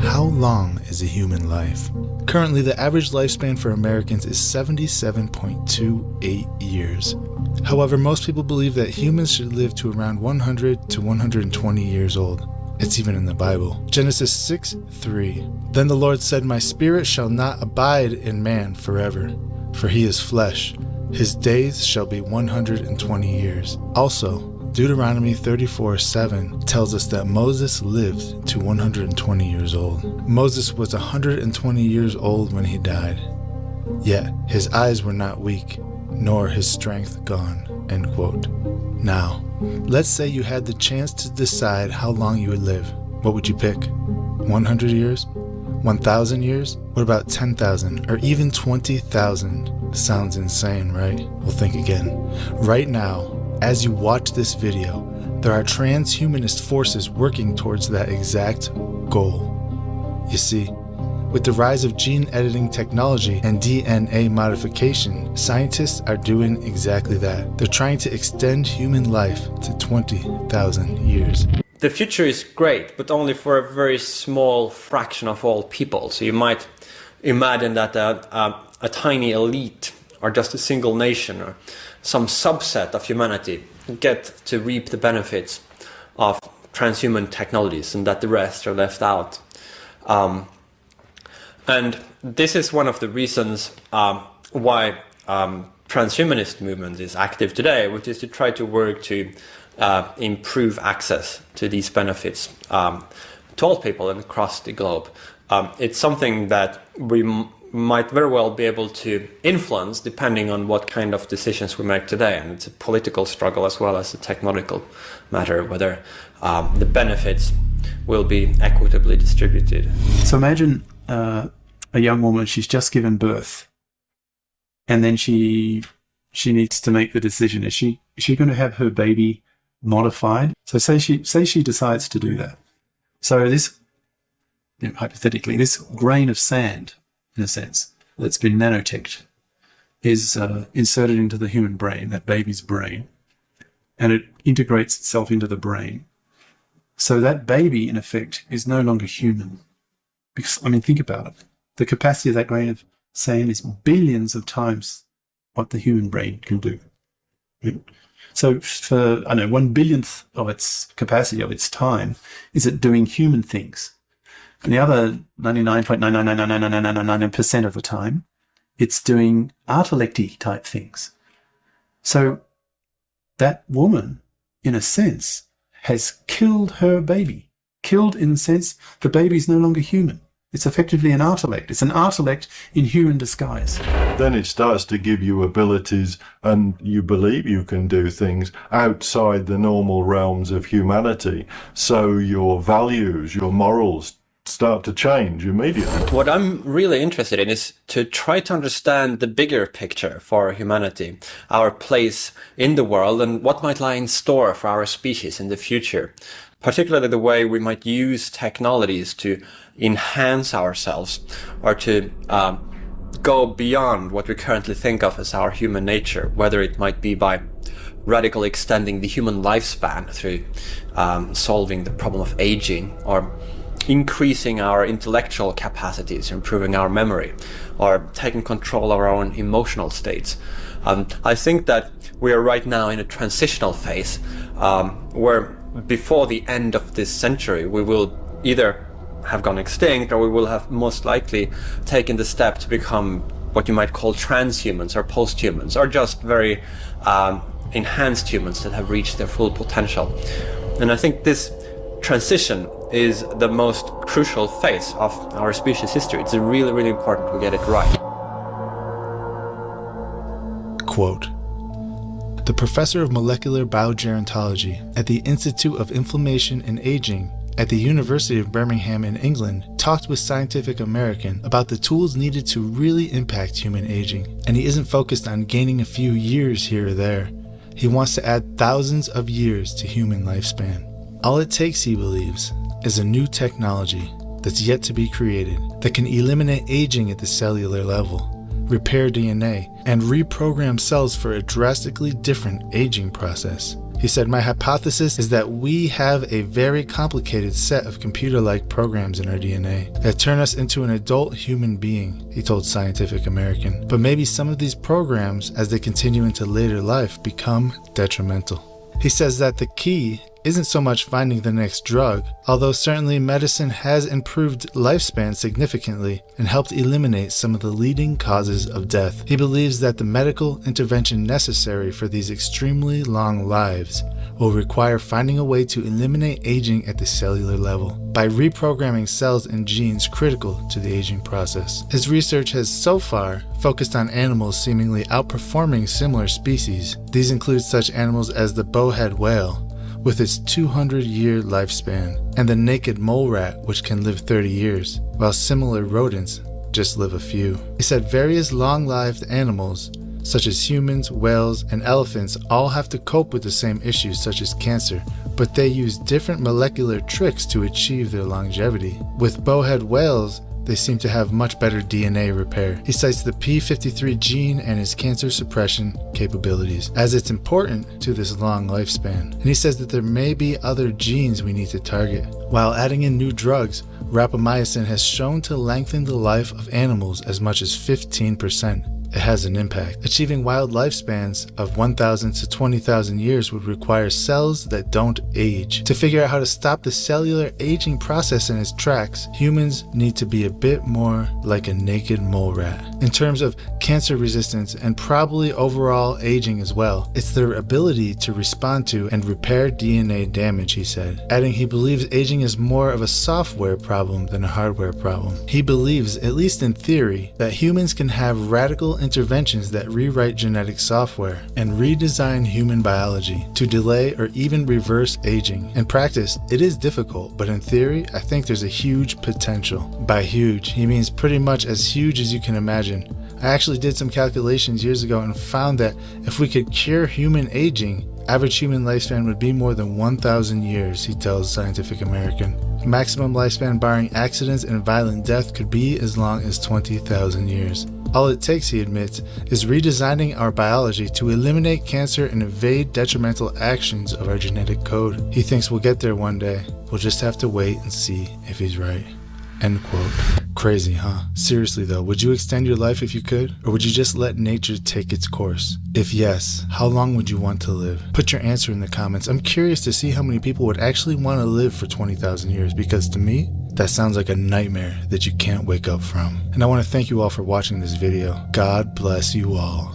How long is a human life? Currently, the average lifespan for Americans is 77.28 years. However, most people believe that humans should live to around 100 to 120 years old. It's even in the Bible. Genesis 6:3. Then the Lord said, My spirit shall not abide in man forever, for he is flesh. His days shall be 120 years. Also, Deuteronomy 34:7 tells us that Moses lived to 120 years old. Moses was 120 years old when he died. Yet his eyes were not weak, nor his strength gone. End quote. Now, let's say you had the chance to decide how long you would live. What would you pick? 100 years? 1,000 years? What about 10,000 or even 20,000? Sounds insane, right? Well, think again. Right now, as you watch this video, there are transhumanist forces working towards that exact goal. You see, with the rise of gene editing technology and DNA modification, scientists are doing exactly that. They're trying to extend human life to 20,000 years. The future is great, but only for a very small fraction of all people. So you might imagine that a tiny elite or just a single nation or some subset of humanity get to reap the benefits of transhuman technologies and that the rest are left out. And this is one of the reasons why transhumanist movement is active today, which is to try to work to improve access to these benefits to all people and across the globe. It's something that we might very well be able to influence depending on what kind of decisions we make today. And it's a political struggle as well as a technological matter, whether the benefits will be equitably distributed. So imagine a young woman, she's just given birth, and then she needs to make the decision. Is she going to have her baby modified? So say she decides to do that. So this, hypothetically, this grain of sand, in a sense, that's been nanoteched, is inserted into the human brain, that baby's brain, and it integrates itself into the brain. So that baby, in effect, is no longer human. Because, I mean, think about it. The capacity of that grain of sand is billions of times what the human brain can do. So for, 1/1000th of its capacity, of its time, is it doing human things. And the other 99.9999999% of the time, it's doing artelecty type things. So that woman, in a sense, has killed her baby. Killed in the sense the baby's no longer human. It's effectively an artelect. It's an artelect in human disguise. Then it starts to give you abilities, and you believe you can do things outside the normal realms of humanity. So your values, your morals start to change immediately. What I'm really interested in is to try to understand the bigger picture for humanity, our place in the world, and what might lie in store for our species in the future. Particularly the way we might use technologies to enhance ourselves or to go beyond what we currently think of as our human nature, whether it might be by radically extending the human lifespan through solving the problem of aging, or increasing our intellectual capacities, improving our memory, or taking control of our own emotional states. I think that we are right now in a transitional phase where before the end of this century we will either have gone extinct, or we will have most likely taken the step to become what you might call transhumans or posthumans, or just very enhanced humans that have reached their full potential. And I think this transition is the most crucial phase of our species' history. It's really, really important we get it right. Quote, the professor of molecular biogerontology at the Institute of Inflammation and Aging at the University of Birmingham in England talked with Scientific American about the tools needed to really impact human aging. And he isn't focused on gaining a few years here or there. He wants to add thousands of years to human lifespan. All it takes, he believes, is a new technology that's yet to be created that can eliminate aging at the cellular level, repair DNA, and reprogram cells for a drastically different aging process. He said, "My hypothesis is that we have a very complicated set of computer-like programs in our DNA that turn us into an adult human being," he told Scientific American. "But maybe some of these programs, as they continue into later life, become detrimental." He says that the key isn't so much finding the next drug, although certainly medicine has improved lifespan significantly and helped eliminate some of the leading causes of death. He believes that the medical intervention necessary for these extremely long lives will require finding a way to eliminate aging at the cellular level by reprogramming cells and genes critical to the aging process. His research has so far focused on animals seemingly outperforming similar species. These include such animals as the bowhead whale, with its 200-year lifespan, and the naked mole rat, which can live 30 years, while similar rodents just live a few. He said various long-lived animals, such as humans, whales, and elephants, all have to cope with the same issues such as cancer, but they use different molecular tricks to achieve their longevity. With bowhead whales, they seem to have much better DNA repair. He cites the p53 gene and its cancer suppression capabilities, as it's important to this long lifespan. And he says that there may be other genes we need to target. While adding in new drugs, rapamycin has shown to lengthen the life of animals as much as 15%. It has an impact. Achieving wild lifespans of 1,000 to 20,000 years would require cells that don't age. To figure out how to stop the cellular aging process in its tracks, humans need to be a bit more like a naked mole rat. In terms of cancer resistance and probably overall aging as well, it's their ability to respond to and repair DNA damage, he said, adding he believes aging is more of a software problem than a hardware problem. He believes, at least in theory, that humans can have radical interventions that rewrite genetic software and redesign human biology to delay or even reverse aging. In practice, it is difficult, but in theory, I think there's a huge potential. By huge, he means pretty much as huge as you can imagine. I actually did some calculations years ago and found that if we could cure human aging, average human lifespan would be more than 1,000 years, he tells Scientific American. Maximum lifespan barring accidents and violent death could be as long as 20,000 years. All it takes, he admits, is redesigning our biology to eliminate cancer and evade detrimental actions of our genetic code. He thinks we'll get there one day. We'll just have to wait and see if he's right. End quote. Crazy, huh? Seriously though, would you extend your life if you could? Or would you just let nature take its course? If yes, how long would you want to live? Put your answer in the comments. I'm curious to see how many people would actually want to live for 20,000 years, because to me, that sounds like a nightmare that you can't wake up from. And I want to thank you all for watching this video. God bless you all.